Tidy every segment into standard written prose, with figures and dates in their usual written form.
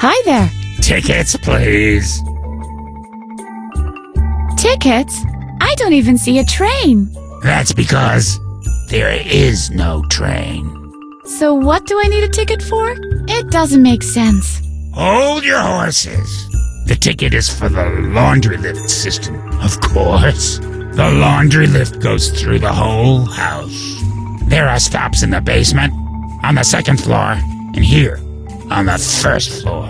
Hi there. Tickets, please. Tickets? I don't even see a train. That's because there is no train. So what do I need a ticket for? It doesn't make sense. Hold your horses. The ticket is for the laundry lift system, of course. The laundry lift goes through the whole house. There are stops in the basement, on the second floor, and here, on the first floor.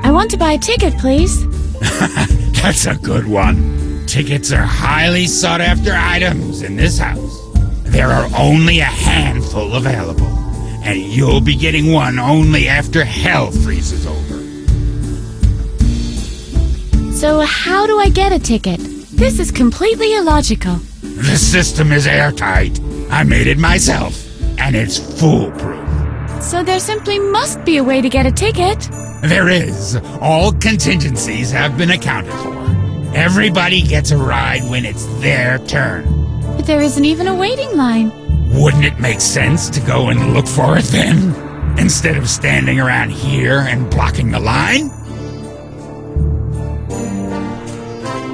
I want to buy a ticket, please. That's a good one. Tickets are highly sought-after items in this house. There are only a handful available, and you'll be getting one only after hell freezes over. So how do I get a ticket? This is completely illogical. The system is airtight. I made it myself, and it's foolproof. So there simply must be a way to get a ticket. There is. All contingencies have been accounted for. Everybody gets a ride when it's their turn. But there isn't even a waiting line. Wouldn't it make sense to go and look for it then? Instead of standing around here and blocking the line?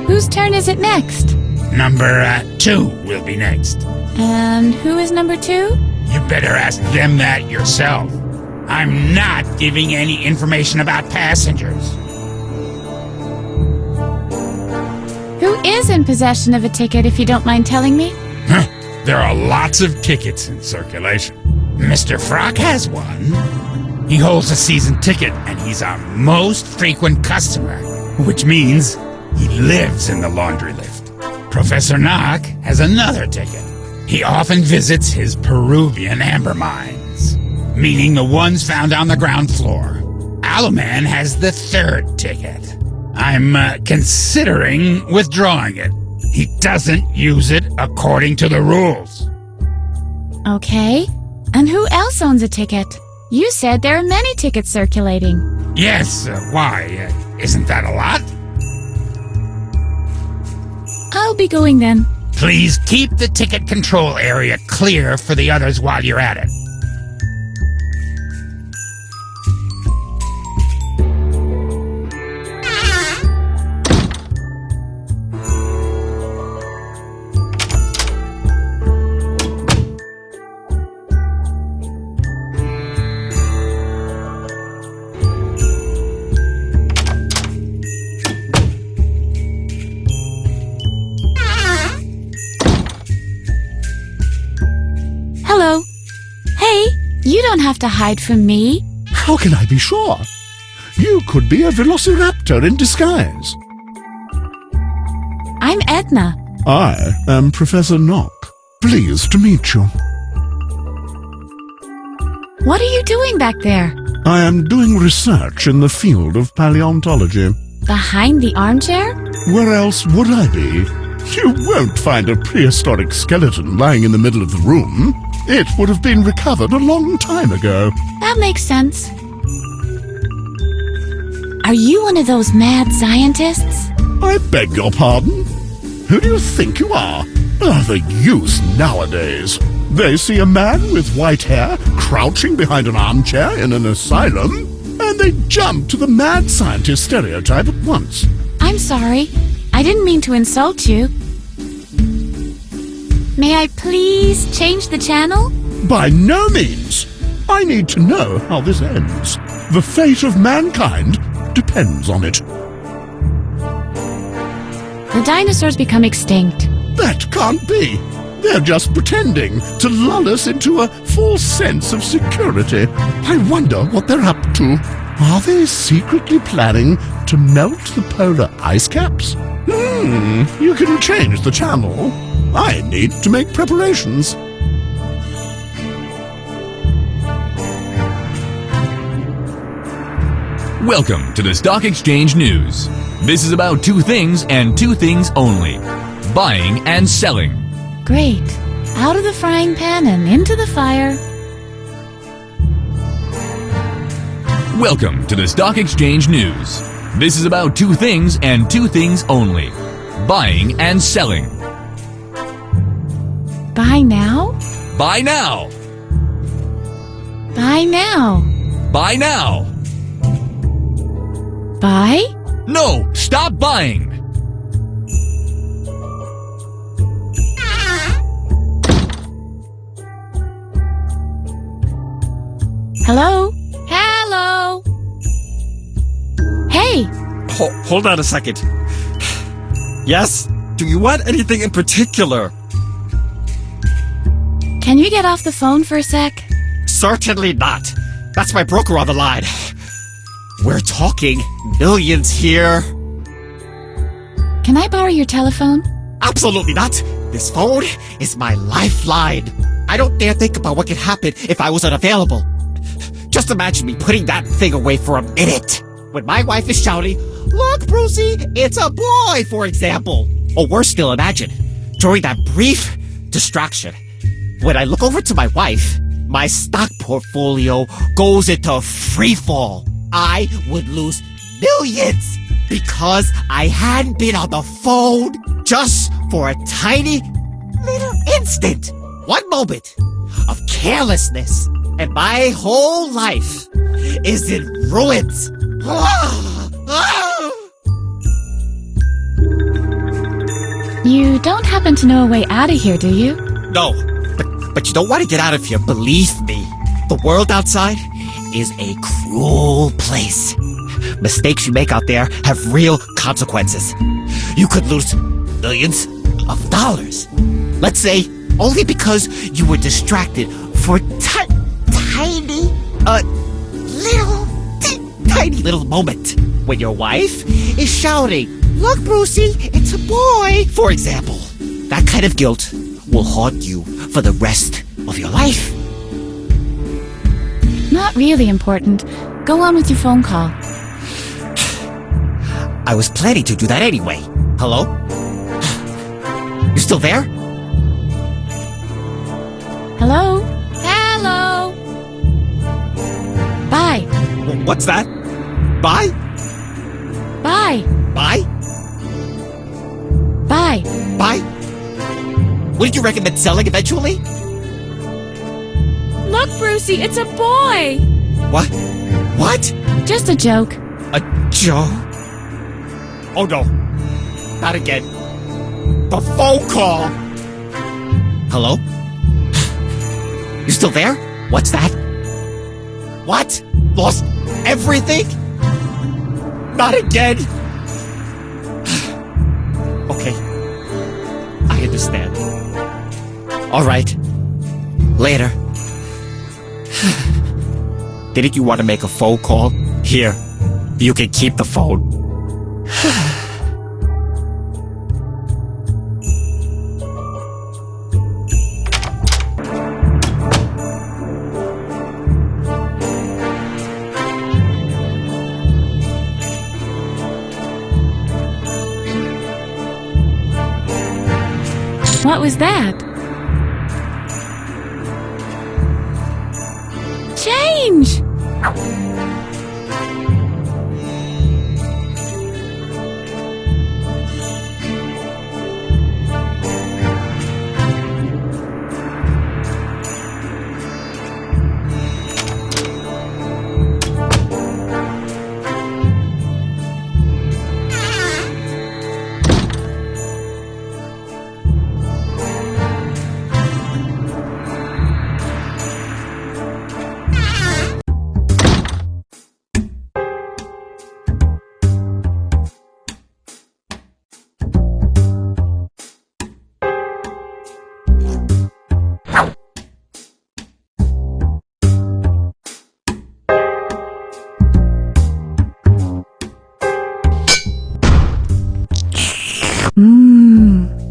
Whose turn is it next? Number 2 will be next. And who is number 2? You better ask them that yourself. I'm not giving any information about passengers. Who is in possession of a ticket, if you don't mind telling me? There are lots of tickets in circulation. Mr. Frock has one. He holds a season ticket and he's our most frequent customer, which means he lives in the laundry lift. Professor Knock has another ticket. He often visits his Peruvian amber mines, meaning the ones found on the ground floor. Aloman has the 3rd ticket. I'm considering withdrawing it. He doesn't use it according to the rules. Okay. And who else owns a ticket? You said there are many tickets circulating. Yes, why? Isn't that a lot? I'll be going then. Please keep the ticket control area clear for the others while you're at it. Hello. Hey, you don't have to hide from me. How can I be sure? You could be a velociraptor in disguise. I'm Edna. I am Professor Knock. Pleased to meet you. What are you doing back there? I am doing research in the field of paleontology. Behind the armchair? Where else would I be? You won't find a prehistoric skeleton lying in the middle of the room. It would have been recovered a long time ago. That makes sense. Are you one of those mad scientists? I beg your pardon? Who do you think you are? The youth nowadays. They see a man with white hair crouching behind an armchair in an asylum, and they jump to the mad scientist stereotype at once. I'm sorry. I didn't mean to insult you. May I please change the channel? By no means. I need to know how this ends. The fate of mankind depends on it. The dinosaurs become extinct. That can't be. They're just pretending to lull us into a false sense of security. I wonder what they're up to. Are they secretly planning to melt the polar ice caps? You can change the channel. I need to make preparations. Welcome to the Stock Exchange News. This is about 2 things and 2 things only: buying and selling. Great. Out of the frying pan and into the fire. Welcome to the Stock Exchange News. This is about 2 things and 2 things only: buying and selling. Buy now? Buy now! Buy now. Buy now. Buy? No, stop buying. Hello? Hello? Hey, Hold on a second. Yes? Do you want anything in particular? can you get off the phone for a sec? Certainly not. That's my broker on the line. We're talking millions here. Can I borrow your telephone? Absolutely not. This phone is my lifeline. I don't dare think about what could happen if I was unavailable. Just imagine me putting that thing away for a minute. When my wife is shouting, "Look, Brucey, it's a boy," for example. Or worse still, imagine, during that brief distraction, when I look over to my wife, my stock portfolio goes into free fall. I would lose millions because I hadn't been on the phone just for a tiny little instant. One moment of carelessness and my whole life is in ruins. You don't happen to know a way out of here, do you? No, but you don't want to get out of here, believe me. The world outside is a cruel place. Mistakes you make out there have real consequences. You could lose millions of dollars. Let's say only because you were distracted for tiny little moment when your wife is shouting, "Look, Brucey, it's a boy," for example. That kind of guilt will haunt you for the rest of your life. Not really important. Go on with your phone call. I was planning to do that anyway. Hello? You still there? Hello? Hello? Bye. What's that? Bye? Bye. Bye? Bye. Bye? Wouldn't you recommend selling eventually? Look, Brucey, it's a boy. What? What? Just a joke. A joke? Oh no. Not again. The phone call! Hello? You still there? What's that? What? Lost everything? Not again? Okay. I understand. Alright. Later. Didn't you want to make a phone call? Here. You can keep the phone. What was that? Change!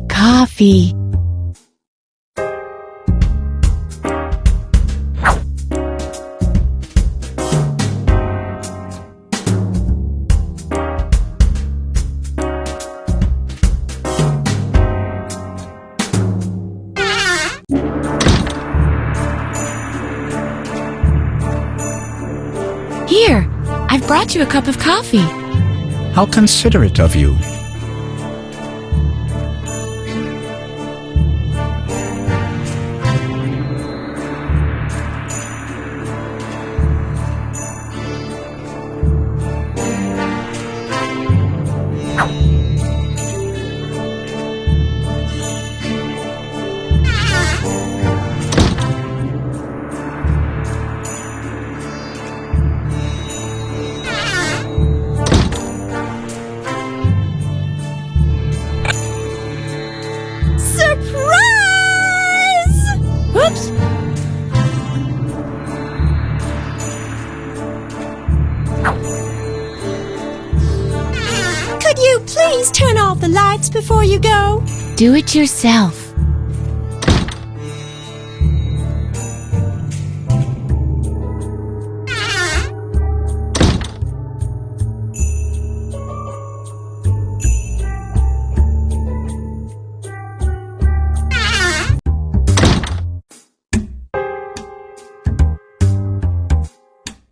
Coffee. Here, I've brought you a cup of coffee. How considerate of you. the lights before you go? Do it yourself.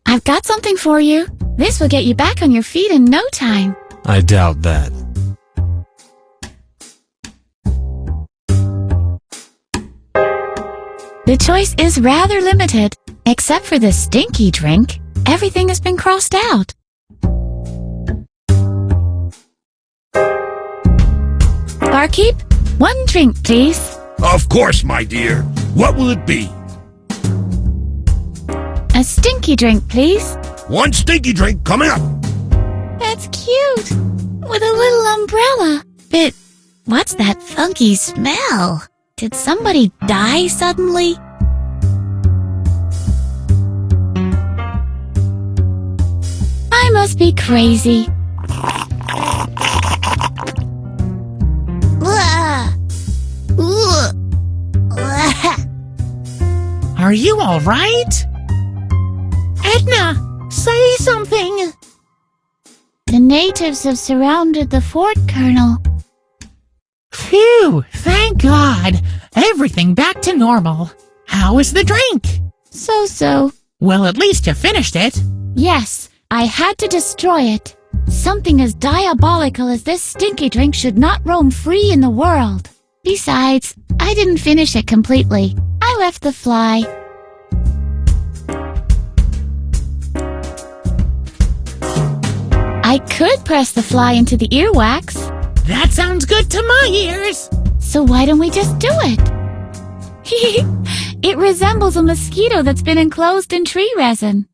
I've got something for you. This will get you back on your feet in no time. I doubt that. The choice is rather limited. Except for the stinky drink, everything has been crossed out. Barkeep, one drink, please. Of course, my dear. What will it be? A stinky drink, please. One stinky drink coming up. That's cute. With a little umbrella. But what's that funky smell? Did somebody die suddenly? I must be crazy. Are you all right? Edna, say something. The natives have surrounded the fort, Colonel. Phew, thank God. Everything back to normal. How is the drink? So. Well, at least you finished it. Yes, I had to destroy it. Something as diabolical as this stinky drink should not roam free in the world. Besides, I didn't finish it completely. I left the fly. I could press the fly into the earwax. That sounds good to my ears. So why don't we just do it? It resembles a mosquito that's been enclosed in tree resin.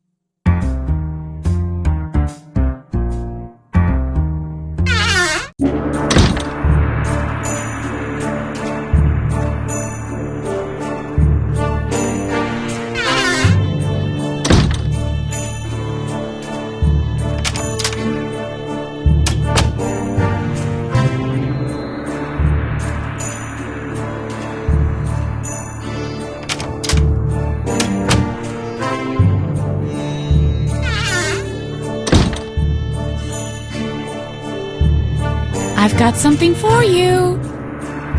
I've got something for you.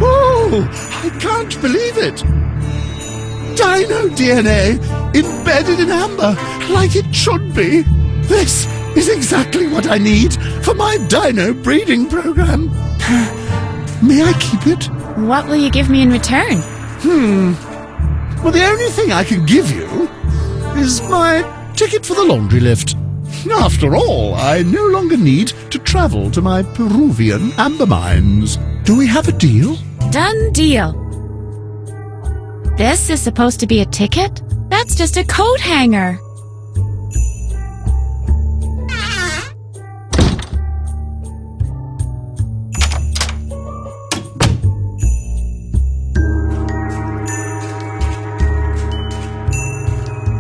Oh, I can't believe it. Dino DNA embedded in amber, like it should be. This is exactly what I need for my dino breeding program. May I keep it? What will you give me in return? Well, the only thing I can give you is my ticket for the laundry lift. After all, I no longer need to travel to my Peruvian amber mines. Do we have a deal? Done deal. This is supposed to be a ticket? That's just a coat hanger.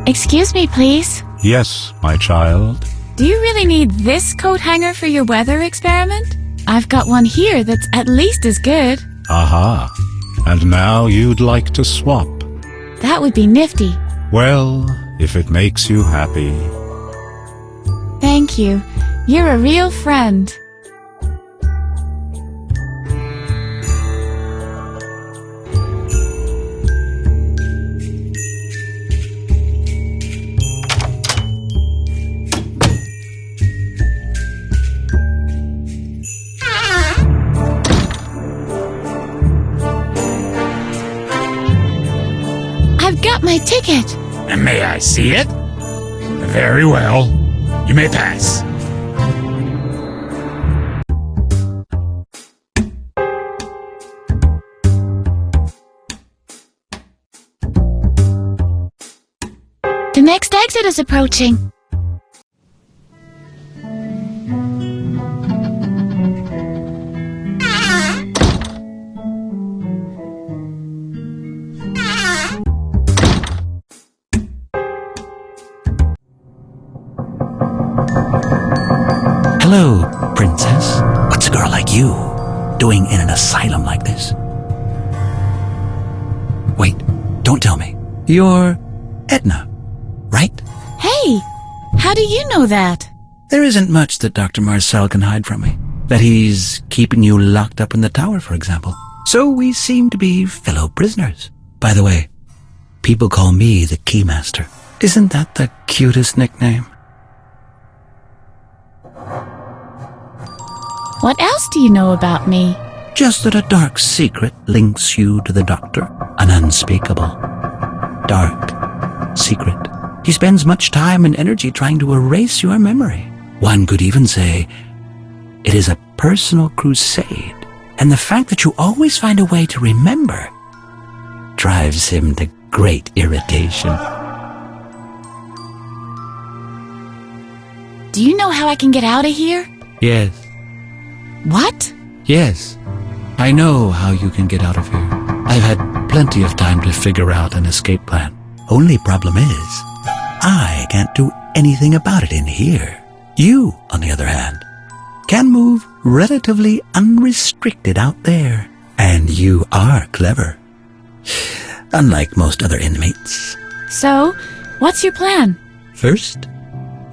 Excuse me, please. Yes, my child. Do you really need this coat hanger for your weather experiment? I've got one here that's at least as good. Aha. And now you'd like to swap. That would be nifty. Well, if it makes you happy. Thank you. You're a real friend. I've got my ticket. May I see it? Very well. You may pass. The next exit is approaching. Hello, princess. What's a girl like you doing in an asylum like this? Wait, don't tell me. You're Edna, right? Hey, how do you know that? There isn't much that Dr. Marcel can hide from me. That he's keeping you locked up in the tower, for example. So we seem to be fellow prisoners. By the way, people call me the Keymaster. Isn't that the cutest nickname? What else do you know about me? Just that a dark secret links you to the Doctor. An unspeakable, dark secret. He spends much time and energy trying to erase your memory. One could even say it is a personal crusade, and the fact that you always find a way to remember drives him to great irritation. Do you know how I can get out of here? Yes, What? yes, I know how you can get out of here. I've had plenty of time to figure out an escape plan. Only problem is, I can't do anything about it in here. You, on the other hand, can move relatively unrestricted out there. And you are clever. Unlike most other inmates. So, what's your plan? First,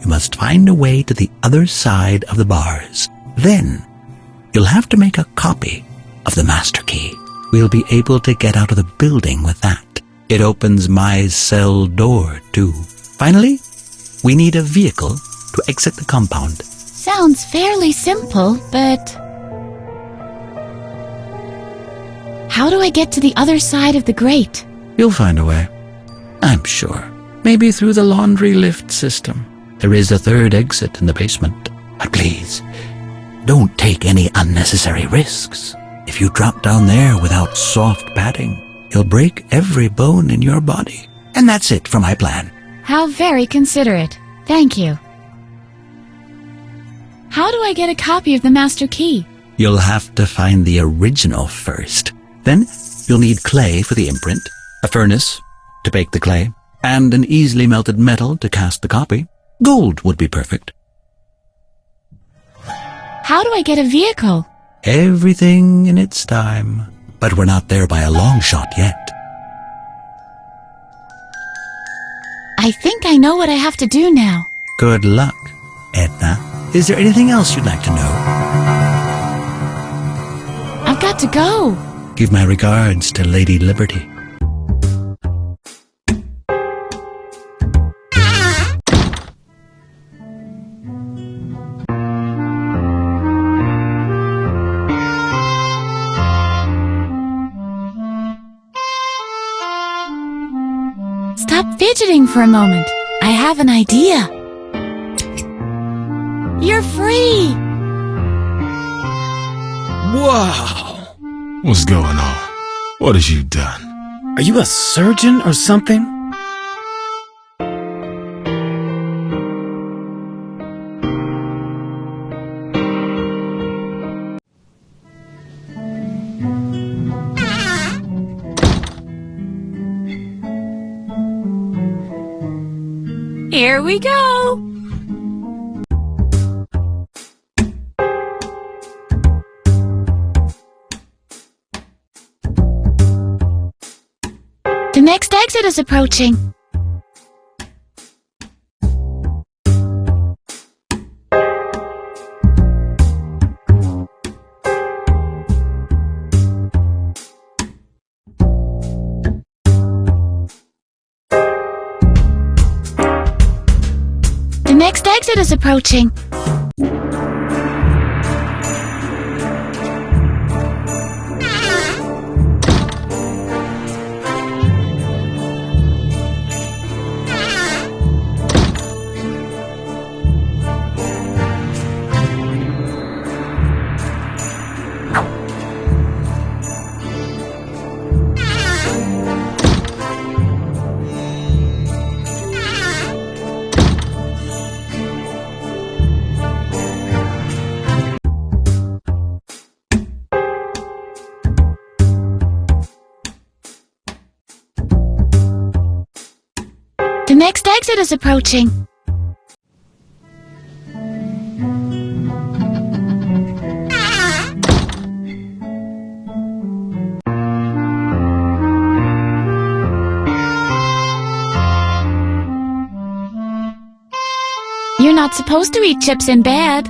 you must find a way to the other side of the bars. Then, you'll have to make a copy of the master key. We'll be able to get out of the building with that. It opens my cell door, too. Finally, we need a vehicle to exit the compound. Sounds fairly simple, but... How do I get to the other side of the grate? You'll find a way. I'm sure. Maybe through the laundry lift system. There is a third exit in the basement. But please, don't take any unnecessary risks. If you drop down there without soft padding, you'll break every bone in your body. And that's it for my plan. How very considerate. Thank you. How do I get a copy of the master key? You'll have to find the original first. Then you'll need clay for the imprint, a furnace to bake the clay, and an easily melted metal to cast the copy. Gold would be perfect. How do I get a vehicle? Everything in its time. But we're not there by a long shot yet. I think I know what I have to do now. Good luck, Edna. Is there anything else you'd like to know? I've got to go. Give my regards to Lady Liberty. Stop fidgeting for a moment. I have an idea. You're free! Wow! What's going on? What have you done? Are you a surgeon or something? Here we go! The next exit is approaching. The next exit is approaching. The next exit is approaching. You're not supposed to eat chips in bed.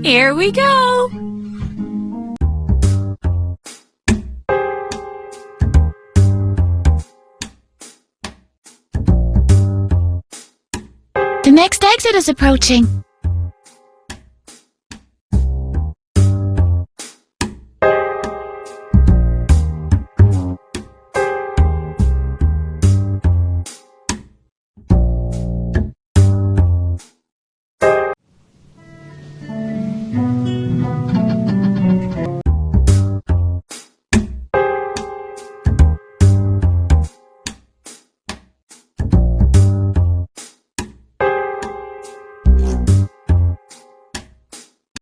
Here we go. The next exit is approaching.